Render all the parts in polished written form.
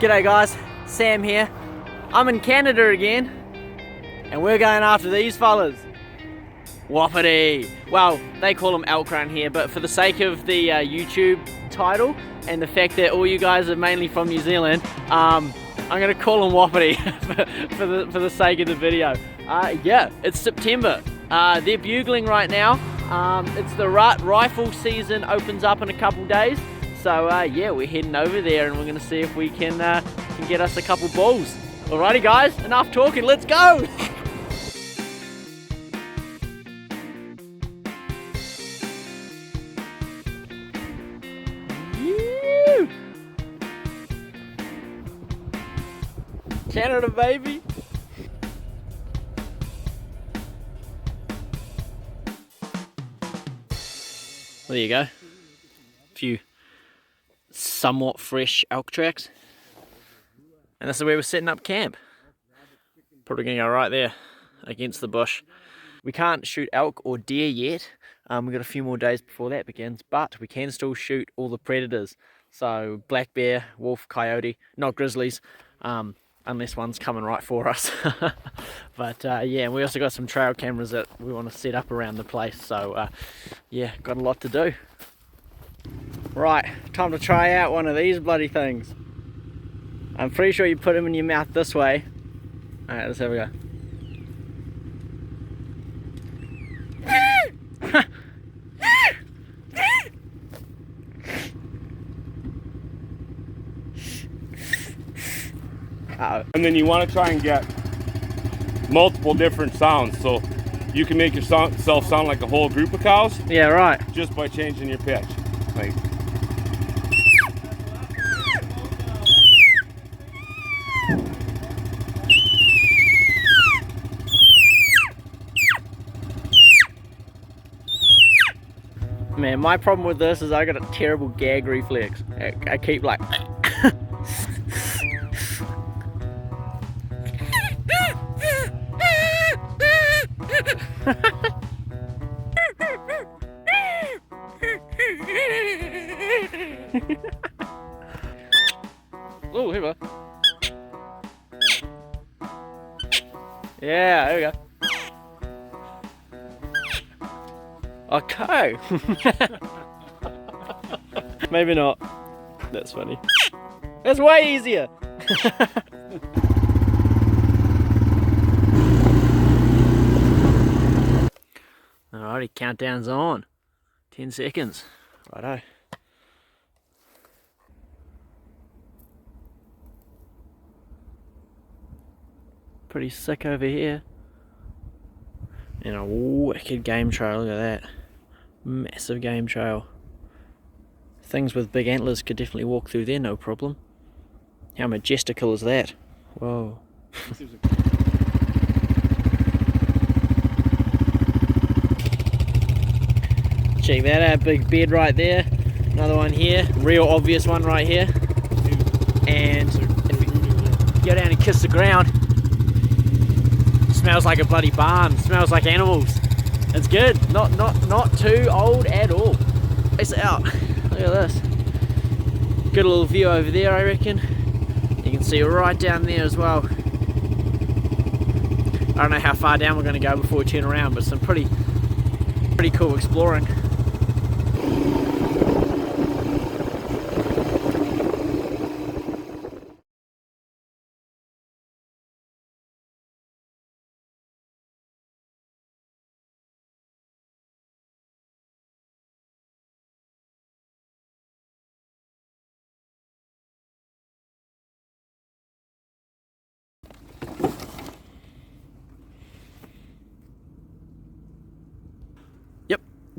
G'day guys, Sam here. I'm in Canada again, and we're going after these fellas. Wapiti. Well, they call them elk around here, but for the sake of the YouTube title and the fact that all you guys are mainly from New Zealand, I'm gonna call them Wapiti for the sake of the video. Yeah, it's September. They're bugling right now. It's the rifle season opens up in a couple days. So yeah, we're heading over there and we're gonna see if we can get us a couple bulls. Alrighty guys, enough talking, let's go! Canada, baby! There you go. A few somewhat fresh elk tracks. And this is where we're setting up camp. Probably gonna go right there against the bush. We can't shoot elk or deer yet. We've got a few more days before that begins, but we can still shoot all the predators. So black bear, wolf, coyote, not grizzlies. Unless one's coming right for us. But yeah, we also got some trail cameras that we want to set up around the place, so yeah, got a lot to do. Right, time to try out one of these bloody things. I'm pretty sure you put them in your mouth this way. Alright, let's have a go. And then you want to try and get multiple different sounds, so you can make yourself sound like a whole group of cows. Yeah, right. Just by changing your pitch. Like, man, my problem with this is I got a terrible gag reflex. I keep like oh, here we go. Yeah, there we go. Okay. Maybe not. That's funny. That's way easier. Alrighty, countdown's on. 10 seconds. Righto. Pretty sick over here. And a wicked game trail, look at that. Massive game trail. Things with big antlers could definitely walk through there, no problem. How majestical is that? Whoa. Check that out, big bed right there. Another one here, real obvious one right here. And if you go down and kiss the ground, smells like a bloody barn, smells like animals. It's good, not too old at all. Face out, look at this. Good little view over there, I reckon. You can see right down there as well. I don't know how far down we're going to go before we turn around, but some pretty cool exploring.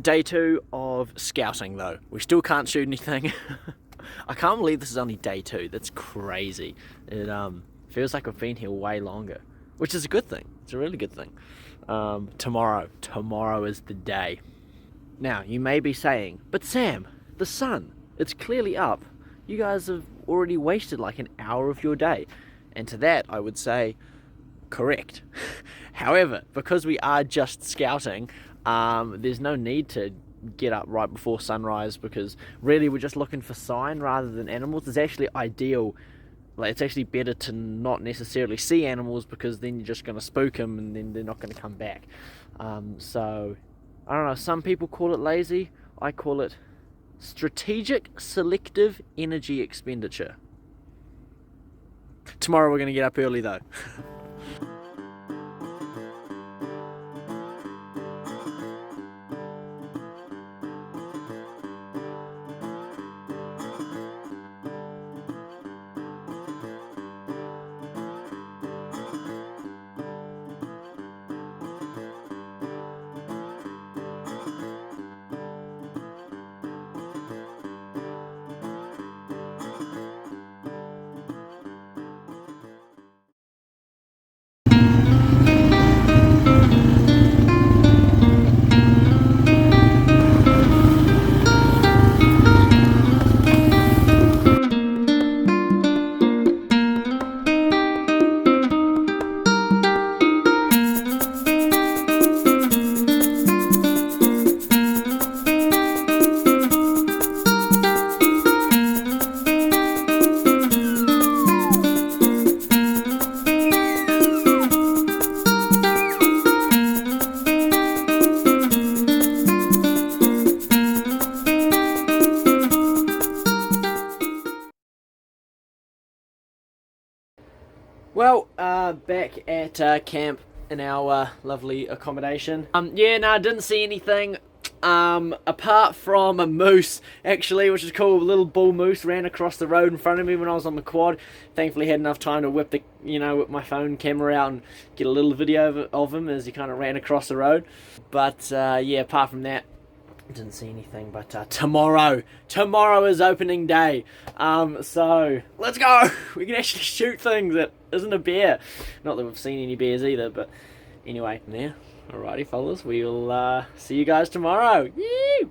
Day 2 of scouting though. We still can't shoot anything. I can't believe this is only day 2. That's crazy. It feels like I've been here way longer, which is a good thing. It's a really good thing. Tomorrow is the day. Now you may be saying, but Sam, the sun, it's clearly up. You guys have already wasted like an hour of your day. And to that I would say, correct. However, because we are just scouting, there's no need to get up right before sunrise, because really we're just looking for sign rather than animals. It's actually ideal like, it's actually better to not necessarily see animals, because then you're just going to spook them and then they're not going to come back. So I don't know, some people call it lazy. I call it strategic selective energy expenditure. Tomorrow we're going to get up early though. Well, back at camp in our lovely accommodation. Yeah, no, I didn't see anything apart from a moose, actually, which is cool. A little bull moose ran across the road in front of me when I was on the quad. Thankfully, had enough time to whip my phone camera out and get a little video of him as he kind of ran across the road. But yeah, apart from that, didn't see anything. But tomorrow is opening day, so let's go. We can actually shoot things that isn't a bear. Not that we've seen any bears either, but anyway, yeah. Alrighty, fellas, we'll see you guys tomorrow. Yee!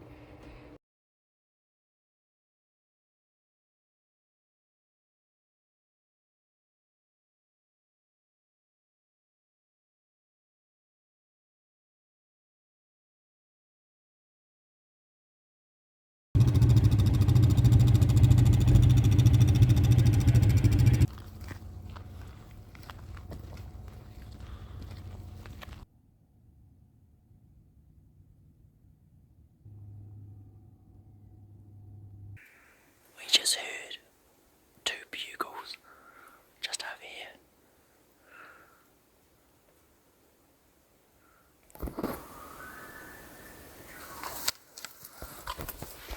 We just heard 2 bugles just over here.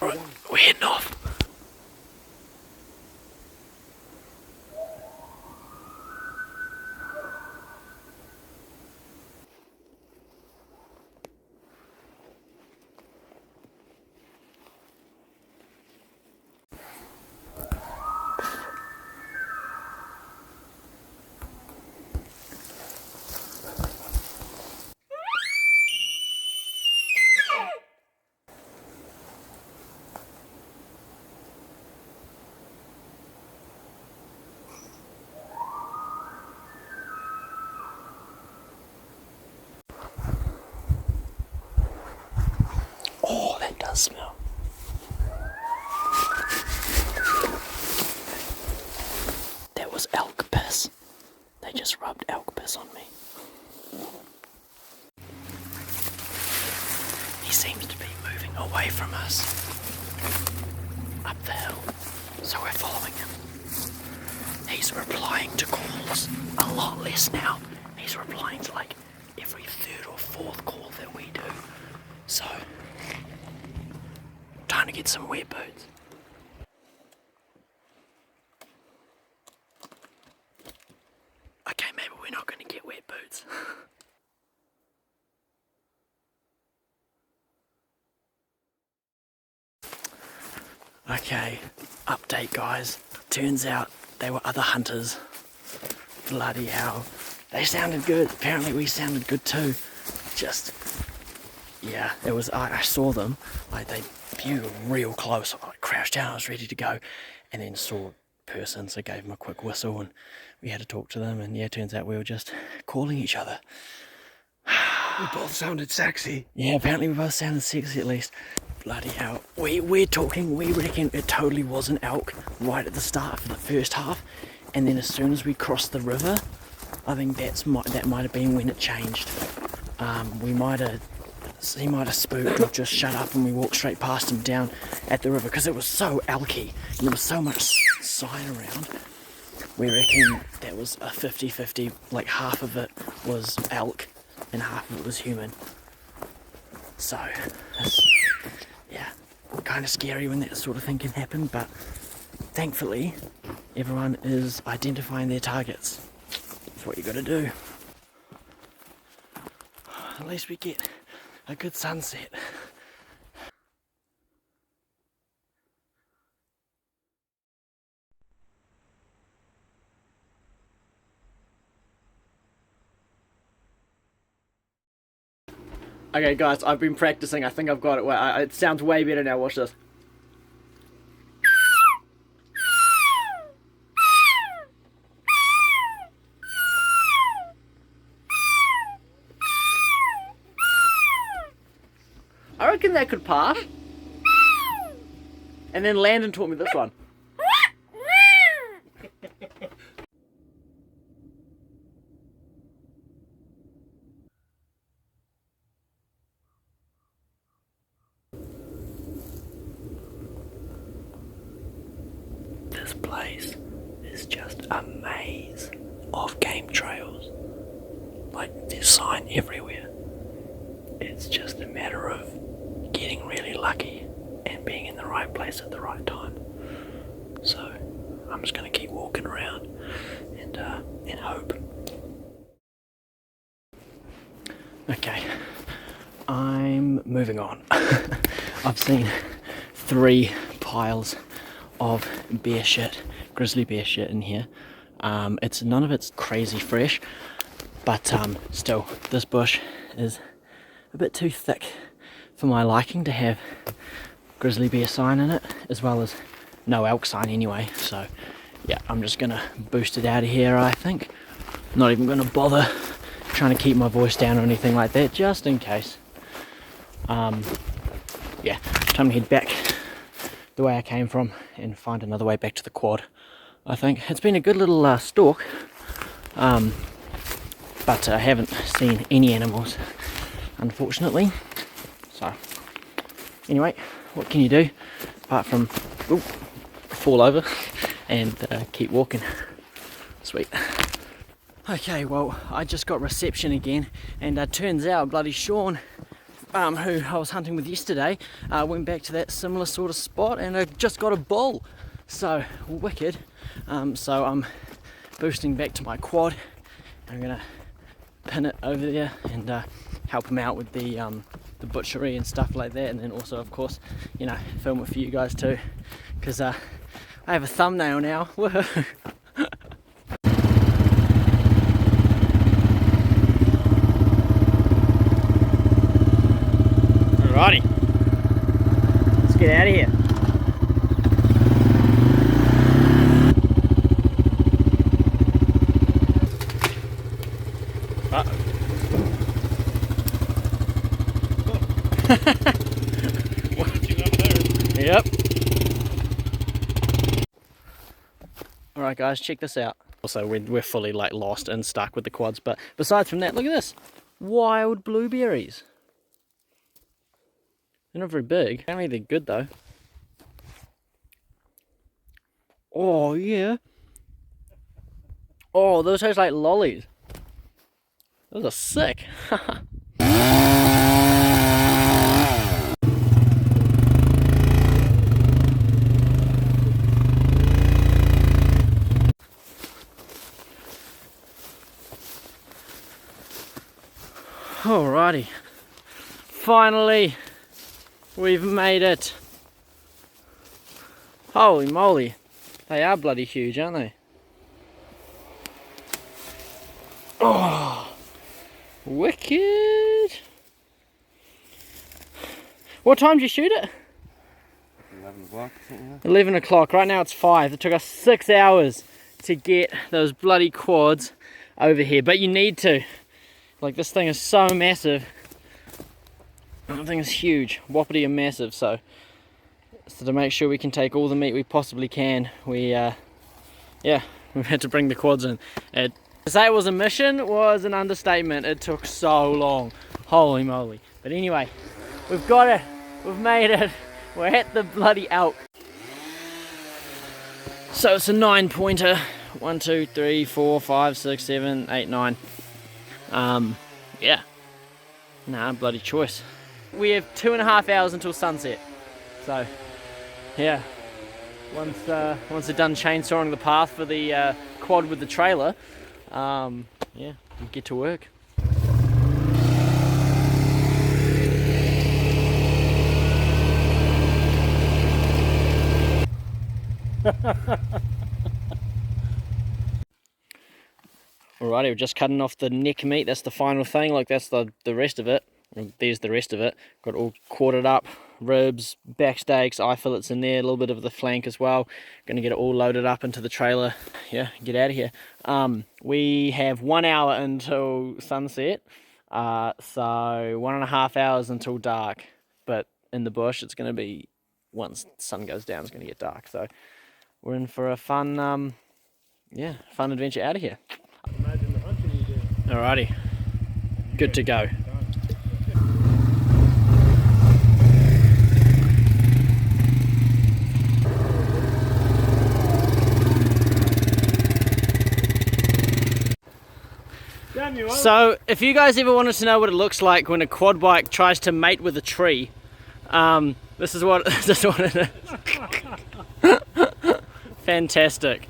Right, we're heading off. Oh, that does smell. That was elk piss. They just rubbed elk piss on me. He seems to be moving away from us. Up the hill. So we're following him. He's replying to calls a lot less now. He's replying to like every 3rd or 4th call that we do. So, time to get some wet boots. Okay, maybe we're not going to get wet boots. Okay, update guys. Turns out they were other hunters. Bloody hell. They sounded good. Apparently we sounded good too. Just, yeah, it was, I saw them, like they viewed real close. I crouched down, I was ready to go, and then saw a person, so gave them a quick whistle and we had to talk to them, and yeah, turns out we were just calling each other. We both sounded sexy. Yeah, apparently we both sounded sexy at least. Bloody hell. We're talking, we reckon it totally was an elk right at the start for the first half, and then as soon as we crossed the river, I think that might have been when it changed. He might have spooked or just shut up, and we walked straight past him down at the river because it was so elky and there was so much sign around. We reckon that was a 50-50, like half of it was elk and half of it was human. So, yeah, kind of scary when that sort of thing can happen, but thankfully everyone is identifying their targets. That's what you got to do. At least we get a good sunset. Okay guys, I've been practicing. I think I've got it. It sounds way better now. Watch this. I reckon that could pass. And then Landon taught me this one. This place is just a maze of game trails. Like, there's sign everywhere. It's just a matter of getting really lucky and being in the right place at the right time. So I'm just going to keep walking around and hope. Okay, I'm moving on. I've seen 3 piles of bear shit, grizzly bear shit in here. None of it's crazy fresh, but still, this bush is a bit too thick for my liking to have grizzly bear sign in it, as well as no elk sign anyway. So yeah, I'm just gonna boost it out of here, I think. Not even gonna bother trying to keep my voice down or anything like that, just in case. Yeah, time to head back the way I came from and find another way back to the quad. I think it's been a good little stalk, but I haven't seen any animals, unfortunately. So anyway, what can you do apart from fall over and keep walking? Sweet. Okay, well, I just got reception again, and turns out bloody Sean, who I was hunting with yesterday, went back to that similar sort of spot and I just got a bull. So wicked. So I'm boosting back to my quad. I'm gonna pin it over there and help him out with the butchery and stuff like that, and then also, of course, you know, film it for you guys too, because I have a thumbnail now. Woohoo! Alrighty, let's get out of here. Yep. Alright guys, check this out. Also, we're fully like lost and stuck with the quads, but besides from that, look at this. Wild blueberries. They're not very big. Apparently they're good though. Oh yeah. Oh, those taste like lollies. Those are sick. Alrighty, finally we've made it. Holy moly, they are bloody huge, aren't they? Oh, wicked. What time did you shoot it? 11 o'clock. 11 o'clock, right now it's 5. It took us 6 hours to get those bloody quads over here, but you need to. Like, this thing is so massive. That thing is huge. Wapiti are massive, so to make sure we can take all the meat we possibly can, we yeah, we've had to bring the quads in. To say it was a mission was an understatement. It took so long. Holy moly. But anyway, we've got it. We've made it. We're at the bloody elk. So it's a 9-pointer. 1, 2, 3, 4, 5, 6, 7, 8, 9. Yeah. Nah, bloody choice. We have 2.5 hours until sunset. So, yeah. Once they're done chainsawing the path for the quad with the trailer, yeah, we'll get to work. Alrighty, we're just cutting off the neck meat. That's the final thing. Like, that's the rest of it. There's the rest of it. Got it all quartered up. Ribs, back steaks, eye fillets in there. A little bit of the flank as well. Going to get it all loaded up into the trailer. Yeah, get out of here. We have 1 hour until sunset. So 1.5 hours until dark. But in the bush, it's going to be, once the sun goes down, it's going to get dark. So we're in for a fun, yeah, fun adventure out of here. Alrighty, good to go. So, if you guys ever wanted to know what it looks like when a quad bike tries to mate with a tree, this is what it is. Fantastic.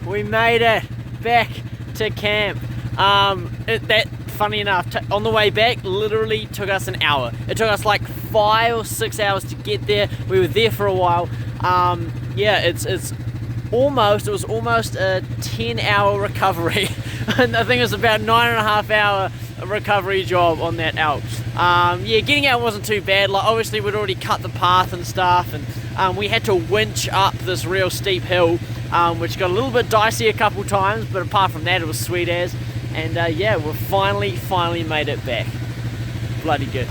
We made it back to camp. Funny enough, on the way back, literally took us an hour. It took us like 5 or 6 hours to get there. We were there for a while. Yeah, it was almost a 10-hour recovery. And I think it was about 9.5 hour recovery job on that elk. Yeah, getting out wasn't too bad. Like, obviously we'd already cut the path and stuff, and we had to winch up this real steep hill, which got a little bit dicey a couple times, but apart from that, it was sweet as. And yeah, we've finally made it back. Bloody good.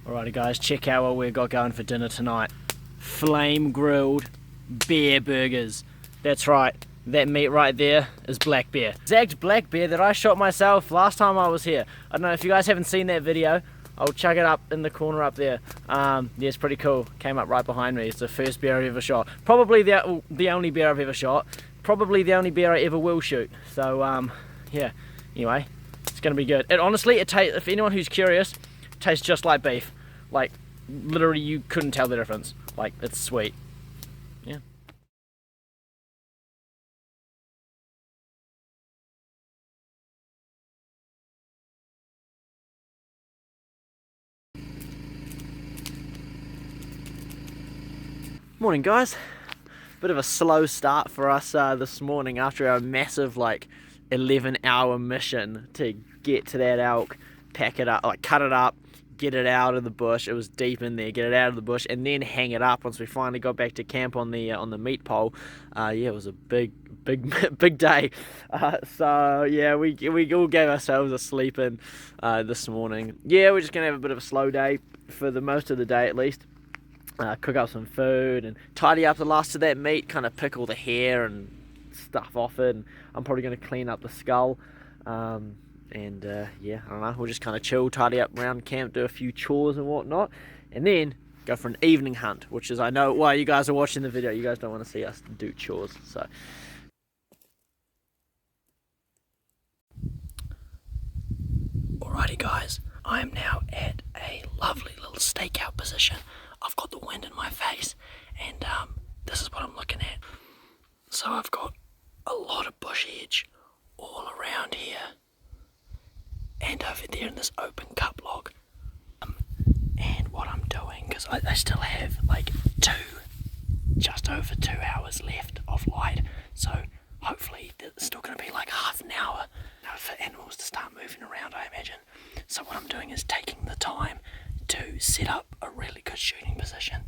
Alrighty guys, check out what we've got going for dinner tonight. Flame grilled bear burgers. That's right, that meat right there is black bear. Exact black bear that I shot myself last time I was here. I don't know if you guys haven't seen that video. I'll chuck it up in the corner up there. Yeah, it's pretty cool. Came up right behind me. It's the first bear I've ever shot. Probably the only bear I've ever shot. Probably the only bear I ever will shoot. So, yeah. Anyway, it's gonna be good. It honestly, it tastes, if anyone who's curious, it tastes just like beef. Like, literally you couldn't tell the difference. Like, it's sweet. Yeah. Morning guys. Bit of a slow start for us this morning after our massive like 11-hour mission to get to that elk, pack it up, like cut it up, get it out of the bush. It was deep in there. Get it out of the bush and then hang it up once we finally got back to camp on the meat pole. Yeah, it was a big day. So yeah, we all gave ourselves a sleep in this morning. Yeah, we're just gonna have a bit of a slow day for the most of the day at least. Cook up some food and tidy up the last of that meat, kind of pick all the hair and stuff off it, and I'm probably going to clean up the skull, and yeah, I don't know, we'll just kind of chill, tidy up around camp, do a few chores and whatnot, and then go for an evening hunt, which is, I know why you guys are watching the video, you guys don't want to see us do chores. So alrighty guys, I am now at a lovely little stakeout position. I've got the wind in my face, and this is what I'm looking at. So I've got a lot of bush edge all around here, and over there in this open cup log. And what I'm doing, because I still have like just over 2 hours left of light, so there's still going to be like half an hour for animals to start moving around, I imagine. So what I'm doing is taking the time to set up a really good shooting position.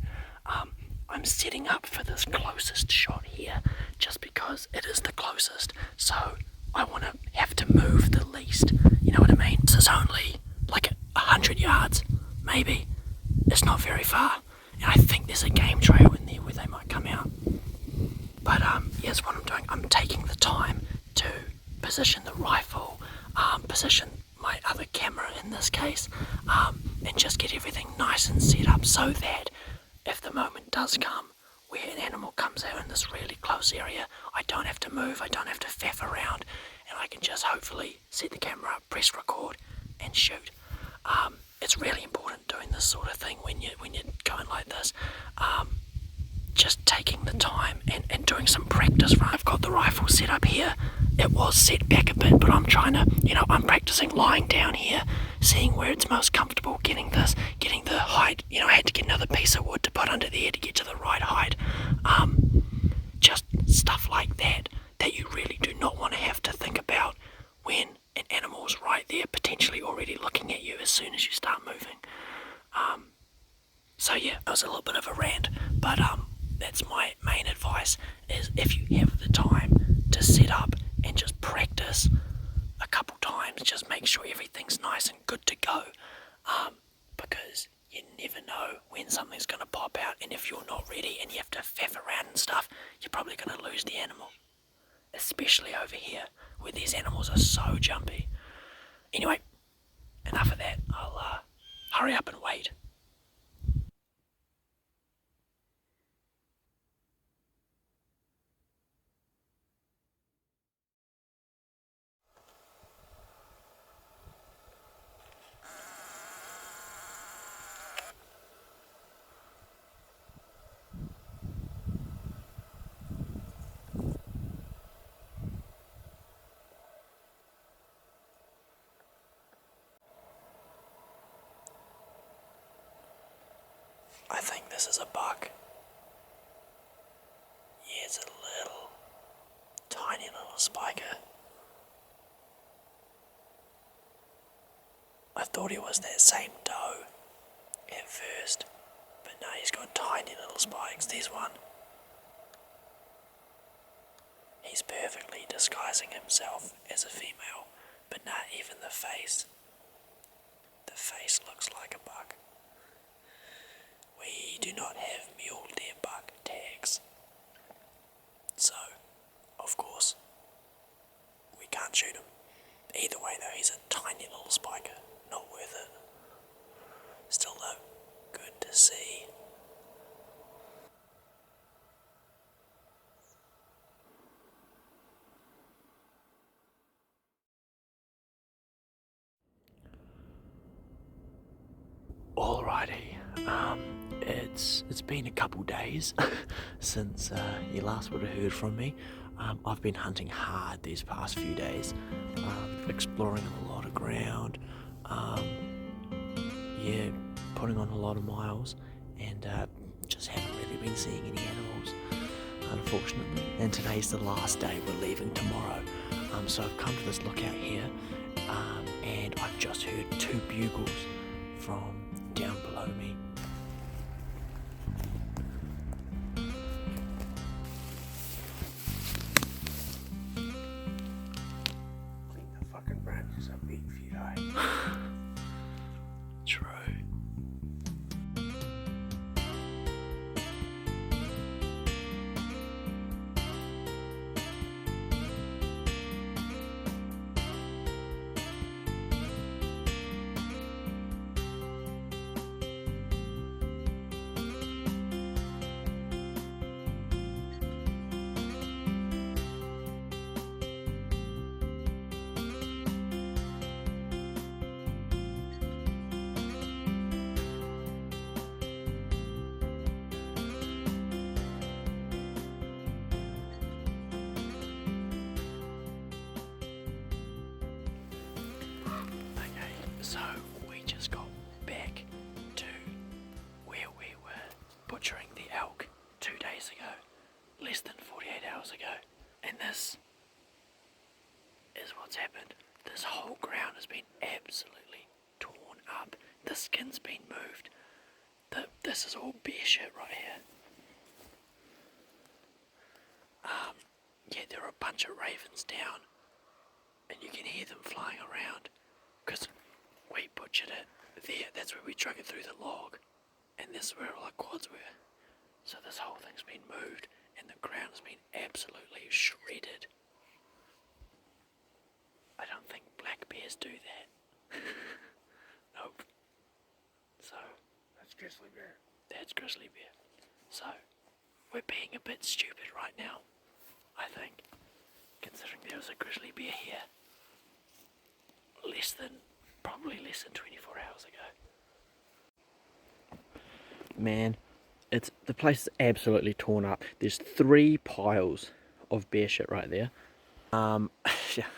I'm setting up for this closest shot here just because it is the closest, so I want to have to move the least, you know what I mean? This is only like 100 yards, maybe. It's not very far, and I think there's a game trail in there where they might come out. But here's what I'm doing. I'm taking the time to position the rifle, position my other camera in this case, and just get everything nice and set up so that if the moment does come where an animal comes out in this really close area, I don't have to move, I don't have to faff around, and I can just hopefully set the camera up, press record, and shoot. It's really important doing this sort of thing when you're going like this. Just taking the time and doing some practice run. I've got the rifle set up here. It was set back a bit, but I'm trying to, I'm practicing lying down here, seeing where it's most comfortable, getting the height. I had to get another piece of wood to put under there to get to the right height. Just stuff like that you really do not want to have to think about when an animal's right there, potentially already looking at you as soon as you start moving. So yeah, it was a little bit of a rant, but that's my main advice, is if you have the time to set up and just practice a couple times, just make sure everything's nice and good to go, because you never know when something's going to pop out, and if you're not ready and you have to faff around and stuff, you're probably going to lose the animal, especially over here where these animals are so jumpy. Anyway, enough of that. I'll hurry up and wait. I think this is a buck. Yeah, it's a little, tiny little spiker. I thought he was that same doe at first, but no, he's got tiny little spikes. There's one. He's perfectly disguising himself as a female, but not even the face. The face looks like a buck. We do not have mule deer buck tags, so of course we can't shoot him. Either way though, he's a tiny little spiker, not worth it. Still though, good to see. Alrighty, it's been a couple days since you last would have heard from me. I've been hunting hard these past few days, exploring a lot of ground, putting on a lot of miles, and just haven't really been seeing any animals, unfortunately. And today's the last day, we're leaving tomorrow. So I've come to this lookout here, and I've just heard 2 bugles from down below me. Clean the fucking branches up, big if you die. True. So we just got back to where we were butchering the elk 2 days ago, less than 48 hours ago, and this is what's happened. This whole ground has been absolutely torn up. The skin's been moved. This is all bear shit right here. Yeah, there are a bunch of ravens down, and you can hear them flying around, because we butchered it there. That's where we drug it through the log, and this is where all our quads were. So this whole thing's been moved, and the ground has been absolutely shredded. I don't think black bears do that. Nope. So That's grizzly bear. that's grizzly bear. So we're being a bit stupid right now, I think, considering there was a grizzly bear here probably less than 24 hours ago. Man, the place is absolutely torn up. There's 3 piles of bear shit right there. Yeah,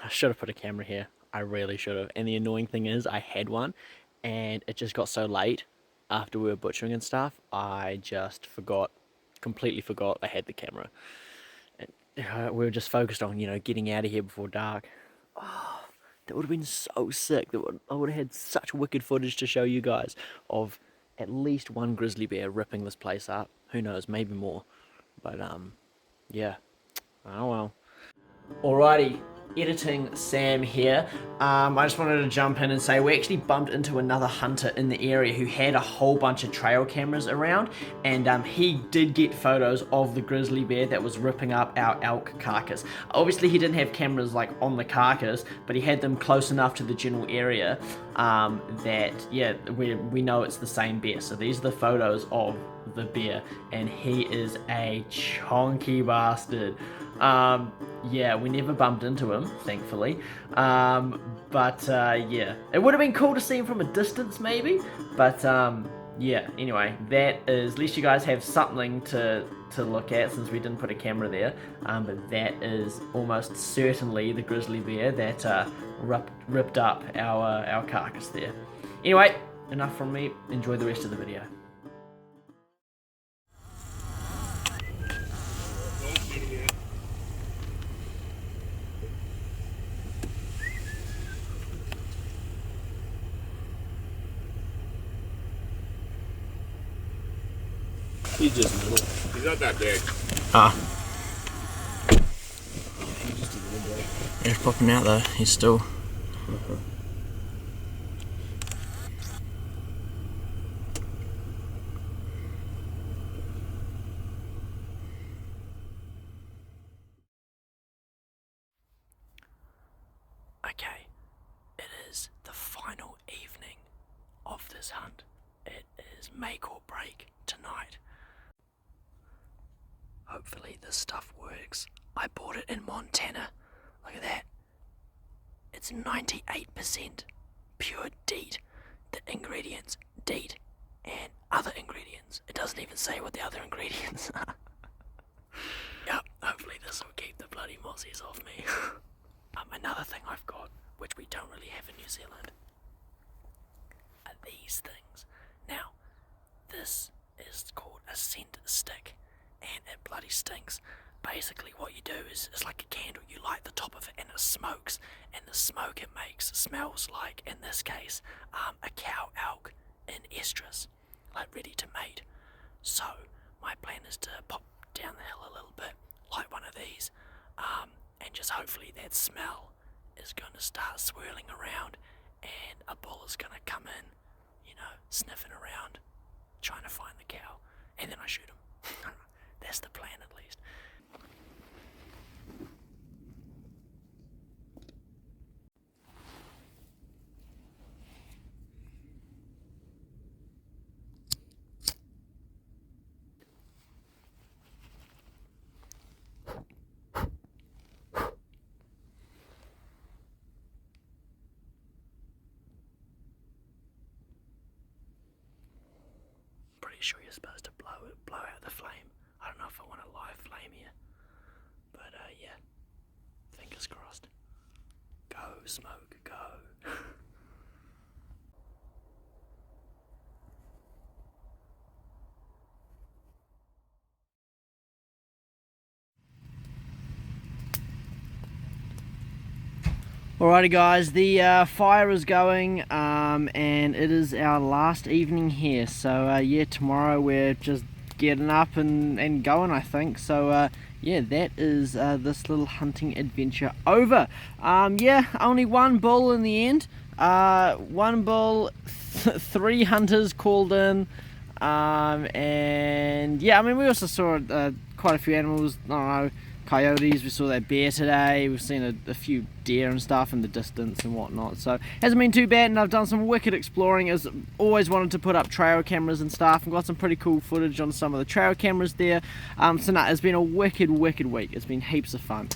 I should have put a camera here. I really should have. And the annoying thing is, I had one, and it just got so late after we were butchering and stuff. I just completely forgot I had the camera. And we were just focused on, getting out of here before dark. Oh, that would have been so sick. I would have had such wicked footage to show you guys of at least one grizzly bear ripping this place up. Who knows, maybe more. But, yeah. Oh well. Alrighty, editing Sam here. I just wanted to jump in and say we actually bumped into another hunter in the area who had a whole bunch of trail cameras around, and he did get photos of the grizzly bear that was ripping up our elk carcass. Obviously he didn't have cameras like on the carcass, but he had them close enough to the general area that, yeah, we know it's the same bear. So these are the photos of the bear, and he is a chonky bastard. Yeah, we never bumped into him, thankfully. But yeah, it would have been cool to see him from a distance, maybe. But yeah, anyway, that is, at least you guys have something to look at since we didn't put a camera there. But that is almost certainly the grizzly bear that ripped up our carcass there. Anyway, enough from me. Enjoy the rest of the video. He's just little. He's not that big. He's popping out though. He's still. Okay, it is the final evening of this hunt. It is make or break tonight. Hopefully this stuff works. I bought it in Montana. Look at that. It's 98% pure DEET. The ingredients, DEET, and other ingredients. It doesn't even say what the other ingredients are. Yep, hopefully this will keep the bloody mozzies off me. Another thing I've got, which we don't really have in New Zealand, are these things. Now, this is called a scent stick, and it bloody stinks. Basically what you do is, it's like a candle. You light the top of it and it smokes, and the smoke it makes smells like, in this case, a cow elk in estrus, like ready to mate. So my plan is to pop down the hill a little bit, light one of these, and just hopefully that smell is going to start swirling around, and a bull is going to come in, sniffing around, trying to find the cow, and then I shoot him. That's the plan, at least. Pretty sure you're supposed to blow out the flame. I don't know if I want a live flame here, but yeah, fingers crossed. Go, smoke, go. Alrighty guys, the fire is going, and it is our last evening here. So yeah, tomorrow we're just getting up and going, I think. So yeah, that is this little hunting adventure over. Yeah, only one bull in the end. One bull, 3 hunters called in, and yeah, I mean we also saw quite a few animals. I don't know, coyotes, we saw that bear today, we've seen a few deer and stuff in the distance and whatnot, so hasn't been too bad, and I've done some wicked exploring. As always wanted to put up trail cameras and stuff, and got some pretty cool footage on some of the trail cameras there. So no, it's been a wicked week. It's been heaps of fun.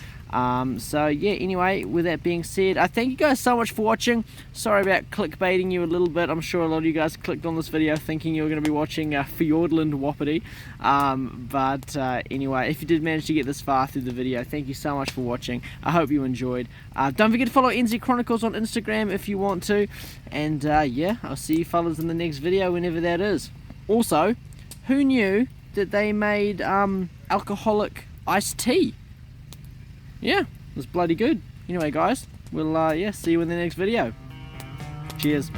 So yeah, anyway, with that being said, I thank you guys so much for watching. Sorry about clickbaiting you a little bit. I'm sure a lot of you guys clicked on this video thinking you were going to be watching Fiordland Wapiti. But anyway, if you did manage to get this far through the video, thank you so much for watching. I hope you enjoyed. Don't forget to follow NZ Chronicles on Instagram if you want to. And yeah, I'll see you fellas in the next video, whenever that is. Also, who knew that they made alcoholic iced tea? Yeah, it was bloody good. Anyway guys, we'll yeah, see you in the next video. Cheers.